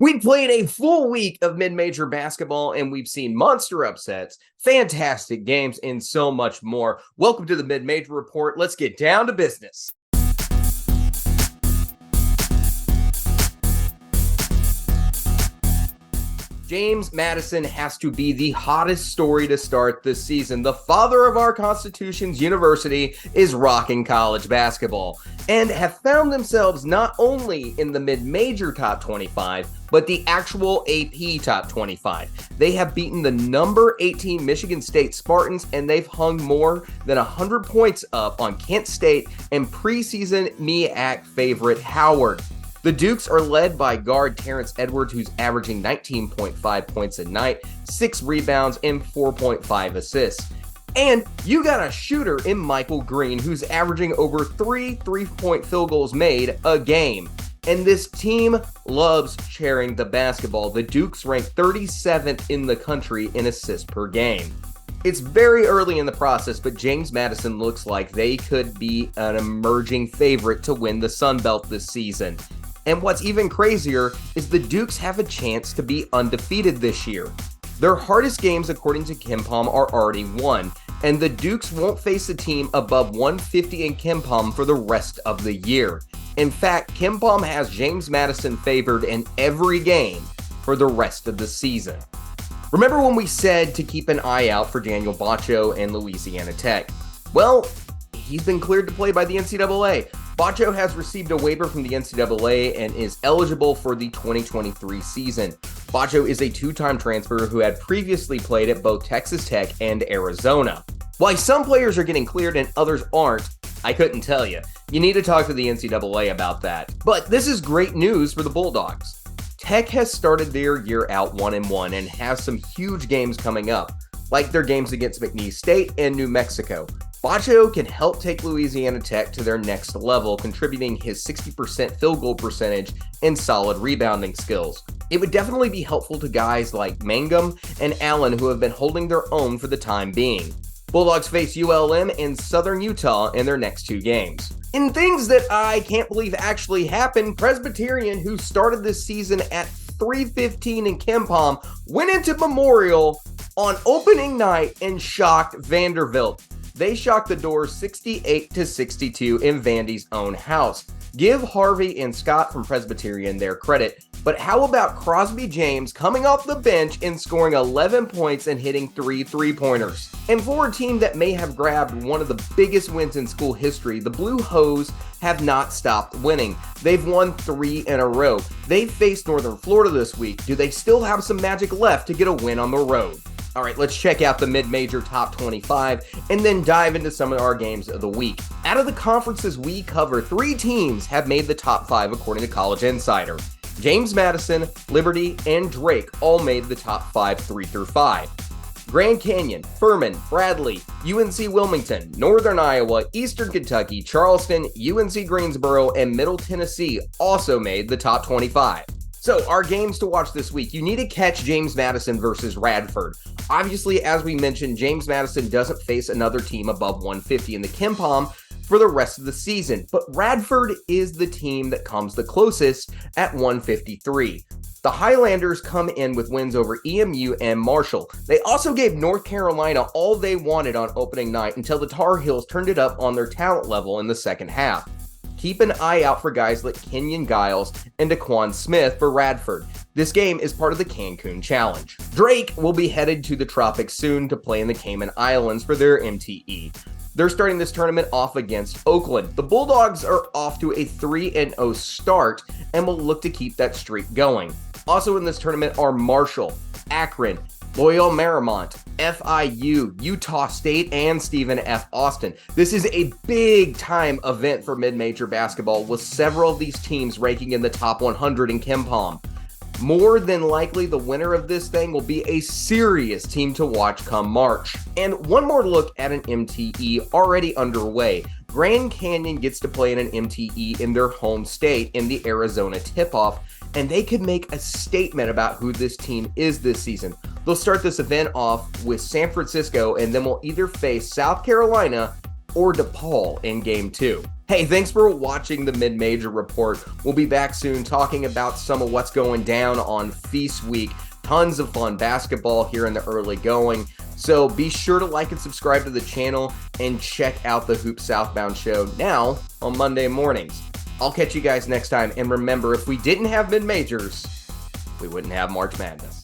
We played a full week of mid-major basketball, and we've seen monster upsets, fantastic games, and so much more. Welcome to the Mid-Major Report. Let's get down to business. James Madison has to be the hottest story to start this season. The father of our Constitution's university is rocking college basketball and have found themselves not only in the mid-major top 25, but the actual AP top 25. They have beaten the number 18 Michigan State Spartans, and they've hung more than 100 points up on Kent State and preseason MEAC favorite Howard. The Dukes are led by guard Terrence Edwards, who's averaging 19.5 points a night, 6 rebounds, and 4.5 assists. And you got a shooter in Michael Green, who's averaging over 3 three-point field goals made a game. And this team loves sharing the basketball. The Dukes rank 37th in the country in assists per game. It's very early in the process, but James Madison looks like they could be an emerging favorite to win the Sun Belt this season. And what's even crazier is the Dukes have a chance to be undefeated this year. Their hardest games, according to KenPom, are already won, and the Dukes won't face a team above 150 in KenPom for the rest of the year. In fact, KenPom has James Madison favored in every game for the rest of the season. Remember when we said to keep an eye out for Daniel Baccio and Louisiana Tech? Well, he's been cleared to play by the NCAA. Baccio has received a waiver from the NCAA and is eligible for the 2023 season. Baccio is a two-time transfer who had previously played at both Texas Tech and Arizona. Why some players are getting cleared and others aren't, I couldn't tell you. You need to talk to the NCAA about that. But this is great news for the Bulldogs. Tech has started their year out 1-1 and has some huge games coming up, like their games against McNeese State and New Mexico. Baccio can help take Louisiana Tech to their next level, contributing his 60% field goal percentage and solid rebounding skills. It would definitely be helpful to guys like Mangum and Allen, who have been holding their own for the time being. Bulldogs face ULM and Southern Utah in their next two games. In things that I can't believe actually happened, Presbyterian, who started this season at 315 in KenPom, went into Memorial on opening night and shocked Vanderbilt. They shocked the Doors 68-62 in Vandy's own house. Give Harvey and Scott from Presbyterian their credit, but how about Crosby James coming off the bench and scoring 11 points and hitting 3 three-pointers? And for a team that may have grabbed one of the biggest wins in school history, the Blue Hose have not stopped winning. They've won 3 in a row. They've faced Northern Florida this week. Do they still have some magic left to get a win on the road? All right, let's check out the mid-major top 25 and then dive into some of our games of the week. Out of the conferences we cover, 3 teams have made the top 5 according to College Insider. James Madison, Liberty, and Drake all made the top 5 3 through 5. Grand Canyon, Furman, Bradley, UNC Wilmington, Northern Iowa, Eastern Kentucky, Charleston, UNC Greensboro, and Middle Tennessee also made the top 25. So, our games to watch this week. You need to catch James Madison versus Radford. Obviously, as we mentioned, James Madison doesn't face another team above 150 in the KenPom for the rest of the season, but Radford is the team that comes the closest at 153. The Highlanders come in with wins over EMU and Marshall. They also gave North Carolina all they wanted on opening night until the Tar Heels turned it up on their talent level in the second half. Keep an eye out for guys like Kenyon Giles and Daquan Smith for Radford. This game is part of the Cancun Challenge. Drake will be headed to the tropics soon to play in the Cayman Islands for their MTE. They're starting this tournament off against Oakland. The Bulldogs are off to a 3-0 start and will look to keep that streak going. Also in this tournament are Marshall, Akron, Loyola Marymount, FIU, Utah State, and Stephen F. Austin. This is a big-time event for mid-major basketball, with several of these teams ranking in the top 100 in KenPom. More than likely, the winner of this thing will be a serious team to watch come March. And one more look at an MTE already underway. Grand Canyon gets to play in an MTE in their home state in the Arizona tip-off, and they could make a statement about who this team is this season. They'll start this event off with San Francisco, and then will either face South Carolina or DePaul in Game 2. Hey, thanks for watching the Mid-Major Report. We'll be back soon talking about some of what's going down on Feast Week. Tons of fun basketball here in the early going. So be sure to like and subscribe to the channel and check out the Hoop Southbound show now on Monday mornings. I'll catch you guys next time. And remember, if we didn't have mid-majors, we wouldn't have March Madness.